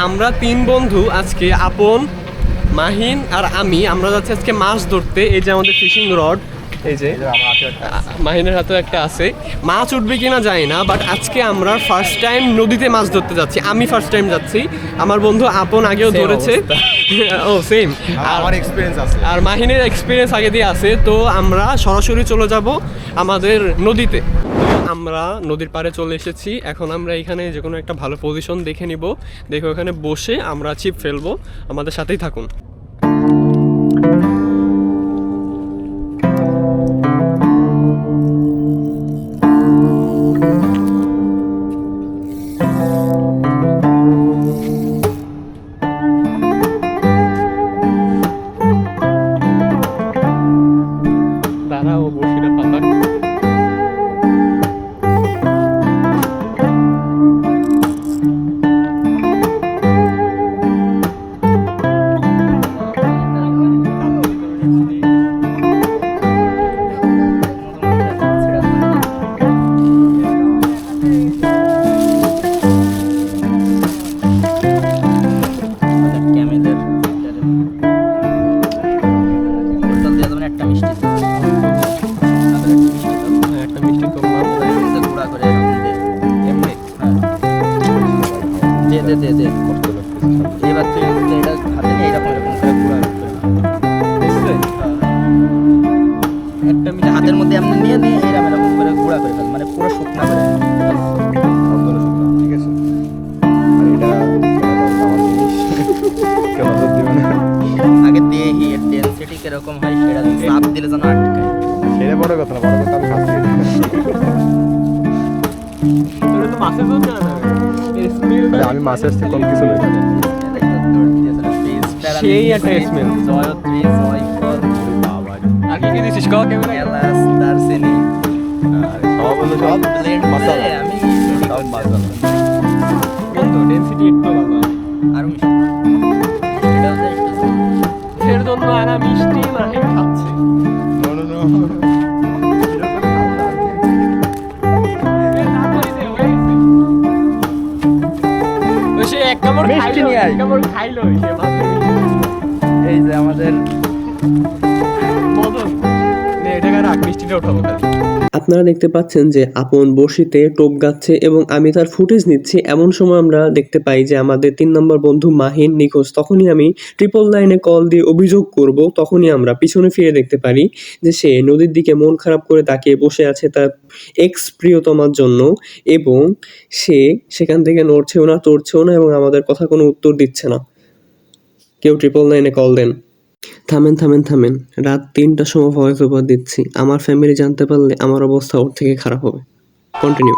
আমরা তিন বন্ধু আজকে আপন, মাহিন আর আমরা যাচ্ছি আজকে মাছ ধরতে। এই যে আমাদের ফিশিং রড, এই যে মাহিনের হাতেও একটা আছে। মাছ উঠবে কিনা জানি না, বাট আজকে আমরা ফার্স্ট টাইম নদীতে মাছ ধরতে যাচ্ছি। আমি ফার্স্ট টাইম যাচ্ছি, আমার বন্ধু আপন আগেও ধরেছে। ও সেম, আমার এক্সপেরিয়েন্স আছে, আর মাহিনের এক্সপিরিয়েন্স আগে দিয়ে আছে। তো আমরা সরাসরি চলে যাব আমাদের নদীতে। আমরা নদীর পাড়ে চলে এসেছি। এখন আমরা এখানে যে কোনো একটা ভালো পজিশন দেখে নিব, দেখে ওখানে বসে আমরা ছিপ ফেলবো। আমাদের সাথেই থাকুন। দাঁড়াও, বসিটা পাতা এবার তুই এটা হাতে নিয়ে এরকম এরকম করে পুরো একটা মিনিট হাতের মধ্যে এমনি নিয়ে নিয়ে এরকম এরকম করে গুঁড়া করে ফেল, মানে পুরো শুকনা করে। ঠিক আছে, আর এটা কেমন দিবে না, আগে দেখি এর ডেনসিটি কিরকম হয়, সেটা চাপ দিলে যেন আটকায়। সেটা বড় কথা না, বড় কথা আমি খাচ্ছি। আমি মাছের থেকে কম কিছু নেই, সেই একটা স্মেল। আগে কি দিছিস ক ক্যামেরা? এলাচ, দারচিনি সব হলো সব ব্লেন্ড মশলা, করে আমি সব মশলা। বন্ধু ডেনসিটি একটু ভালো হয়। আর মিষ্টি এটাও যে একটু এর জন্য আরা মিষ্টি মাহিন খাচ্ছে। সে এক কামড় মিষ্টি খাইলো, নিয়ে আয়। এক কামড় খাইলো সে মাছের এই যে আমাদের মদন। নে এটাকে রাখ, মিষ্টিটা উঠাবো খালি। আপনারা দেখতে পাচ্ছেন যে আপন বড়শিতে টোপ গাচ্ছে এবং আমি তার ফুটেজ নিচ্ছি। এমন সময় আমরা দেখতে পাই যে আমাদের 3 নম্বর বন্ধু মাহিন নিখোঁজ। তখনই আমি 999-এ কল দিয়ে অভিযোগ করব। তখনই আমরা পিছনে ফিরে দেখতে পারি যে সে নদীর দিকে মন খারাপ করে তাকিয়ে বসে আছে তার এক্স প্রিয়তমার জন্য, এবং সে সেখান থেকে নড়ছেও না, টরছেও না এবং আমাদের কথা কোনো উত্তর দিচ্ছে না। কেউ 999-এ কল দেন। থামেন থামেন থামেন, রাত 3টার সময় ভয়েস ওভার দিচ্ছি। আমার ফ্যামিলি জানতে পারলে আমার অবস্থা ওর থেকে খারাপ হবে। কন্টিনিউ।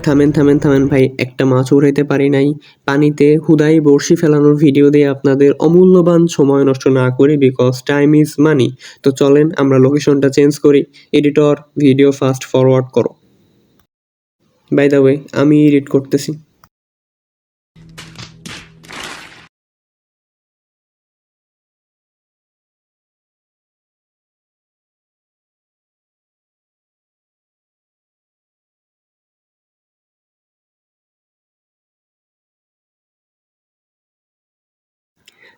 থামেন থামেন থামেন ভাই, একটা মাছ উড়াইতে পারি নাই। পানিতে হুদাই বড়শি ফেলানোর ভিডিও দিয়ে আপনাদের অমূল্যবান সময় নষ্ট না করি, বিকজ টাইম ইজ মানি। তো চলেন আমরা লোকেশনটা চেঞ্জ করি। এডিটর ভিডিও ফাস্ট ফরওয়ার্ড করো। বাই দ্য ওয়ে আমি এডিট করতেছি।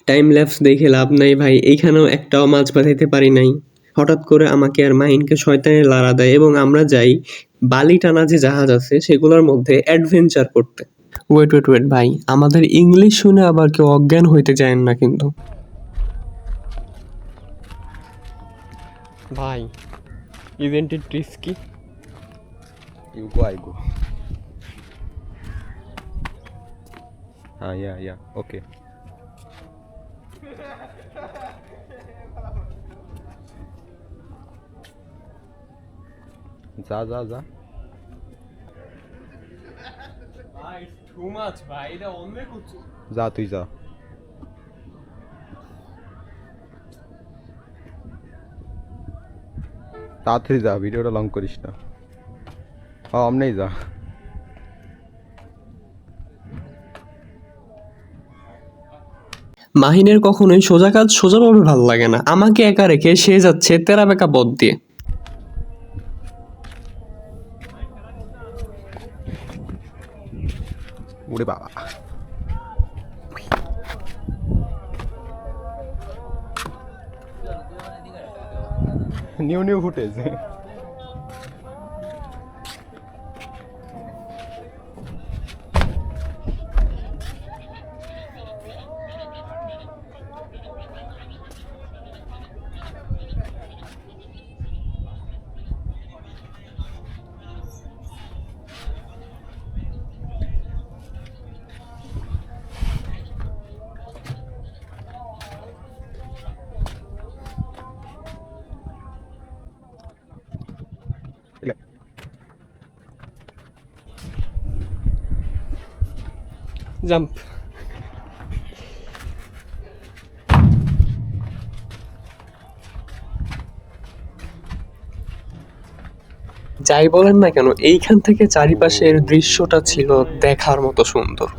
টাইম ল্যাপস দেখে লাভ নাই ভাই, এইখানেও একটাও মাছ বাঁধাইতে পারি নাই। হঠাৎ করে আমাকে আর মাহিনকে শয়তানের লাড়া দেয় এবং আমরা যাই বালি টানা যে জাহাজ আছে সেগুলোর মধ্যে অ্যাডভেঞ্চার করতে। ওয়েট ওয়েট ওয়েট ভাই, আমাদের ইংলিশ শুনে আবার কেউ অজ্ঞান হইতে চায় না কিন্তু। ভাই isn't it risky? You go, I go. Yeah, okay. যা যা যা, ভাই টু মাচ ভাই, এটা অনেক উঁচু। যা তুই যা। তাড়াতাড়ি যা, ভিডিওটা লং করিস না। হ্যাঁ আমনেই যা। মাহিনের কখনোই সোজা কাজ সোজাভাবে ভালো লাগে না, আমাকে একা রেখে সে যাচ্ছে তেরা বেকা পথ দিয়ে। ওরে বাবা, নিউ ফুটেজ। জাম্প। যাই বলেন না কেন, এইখান থেকে চারিপাশের দৃশ্যটা ছিল দেখার মতো সুন্দর।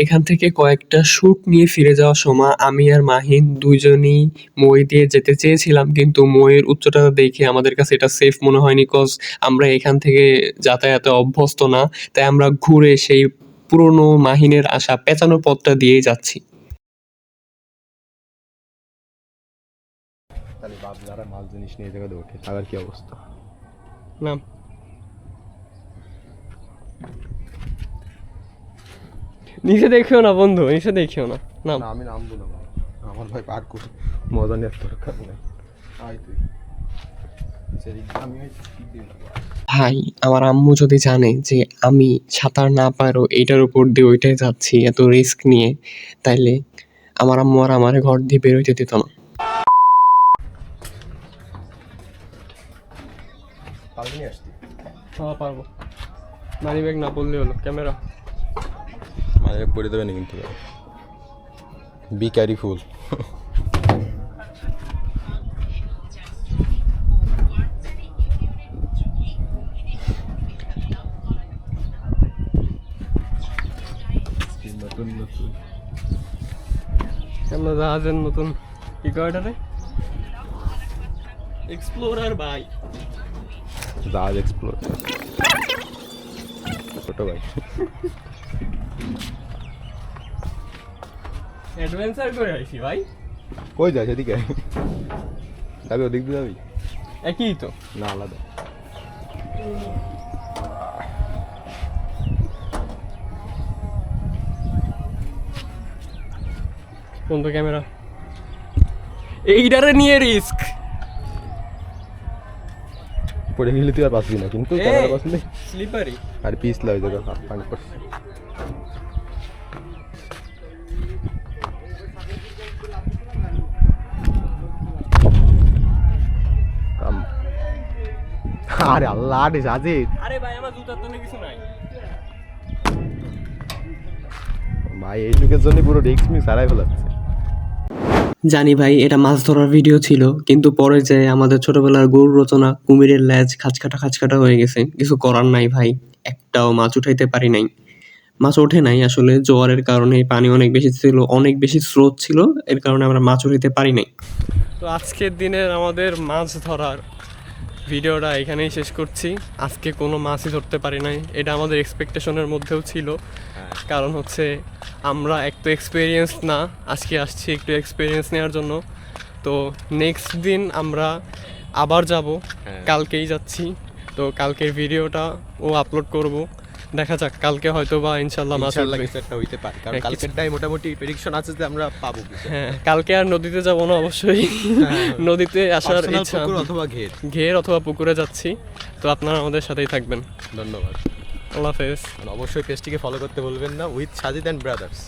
এখান থেকে কয়েকটা শুট নিয়ে ফিরে যাওয়ার সময় আমি আর মাহিন দুইজনই মই দিয়ে যেতে চেয়েছিলাম, কিন্তু মইয়ের উচ্চতা দেখে আমাদের কাছে এটা সেফ মনে হয়নি, কজ আমরা এখান থেকে যাতায়াতে অভ্যস্ত না। তাই আমরা ঘুরে সেই পুরনো মাহিনের আসা পেঁচানো পথটা দিয়েই যাচ্ছি। তাহলে বাপ যারা মাল জিনিস নিয়ে জায়গায় ওঠে, তাদের কি অবস্থা? নাম নিচে দেখিও না বন্ধু, নিচে দেখিও না। নাম। না আমি নামবো না বাবা, আমার ভাই পার করে মজা নেওয়ার দরকার নেই। আয় তুই আমি ভাই, আমার আম্মু যদি জানে যে আমি সাঁতার না পারো এইটার উপর দিয়ে ওইটাই যাচ্ছি এত রিস্ক নিয়ে, তাইলে আমার আম্মু আর আমারে ঘর দিয়ে বেরোইতে দিত না। পারবি নিয়ে আসতি? হ্যাঁ পারবো। মানি ব্যাগ না বললে হলো। ক্যামেরা মানে পড়ে দেবে না কিন্তু, বি ক্যারিফুল। নতুন নতুন আমরা জাহাজের নতুন কি কয়টা রে, এক্সপ্লোরার ভাই, জাহাজ এক্সপ্লোর ছোট ভাই। অ্যাডভেঞ্চার করে আইছি ভাই। কই যাস? এদিকে যাবি? ওদিক দিয়ে যাবি? একই তো না আলাদা। কোন তো ক্যামেরা, এইটারে নিয়ে রিস্ক। পড়ে গেলে তুই আর বাঁচবি না কিন্তু, ক্যামেরা বাঁচলে স্লিপারি আর পিস লাগে জায়গা পানি পড়ছে। আরে আল্লাহ রে সাজিদ, আরে ভাই আমার জুতার তো কিছু নাই ভাই এই যুগের জন্য পুরো রিস্ক মিস হারাই ফেলাচ্ছে। জানি ভাই এটা মাছ ধরার ভিডিও ছিল, কিন্তু পরে যে আমাদের ছোটবেলার গরু রচনা কুমিরের ল্যাজ খাঁচকাটা হয়ে গেছে, কিছু করার নাই ভাই, একটাও মাছ উঠাইতে পারি নাই। মাছ ওঠে নাই আসলে জোয়ারের কারণে, পানি অনেক বেশি ছিল, অনেক বেশি স্রোত ছিল, এর কারণে আমরা মাছ উঠাইতে পারি নাই। তো আজকের দিনের আমাদের মাছ ধরার ভিডিওটা এখানেই শেষ করছি। আজকে কোনো মাছই ধরতে পারি নাই, এটা আমাদের এক্সপেকটেশনের মধ্যেও ছিল, কারণ হচ্ছে আমরা একটু এক্সপিরিয়েন্স না, আজকে আসছি একটু এক্সপিরিয়েন্স নেওয়ার জন্য। তো নেক্সট দিন আমরা আবার যাব, কালকেই যাচ্ছি। তো কালকের ভিডিওটা ও আপলোড করব, দেখা যাক কালকে হয়তো বা ইনশাল্লাহ মাছ ইনশাআল্লাহ উঠবে। কিছু একটা হইতে পারে, কারণ হ্যাঁ, কালকেরটাই মোটামুটি প্রেডিকশন আছে যে আমরা পাবো কিছু। হ্যাঁ, কালকে আর নদীতে যাব না অবশ্যই, নদীতে আসার Personal ইচ্ছা, পুকুর অথবা ঘের। ঘের অথবা পুকুরে যাচ্ছি। তো আপনারা আমাদের সাথেই থাকবেন। ধন্যবাদ। আল্লাহ হাফেজ। আর অবশ্যই পেজটিকে ফলো করতে বলবেন না, উইথ সাজিদ অ্যান্ড ব্রাদার্স।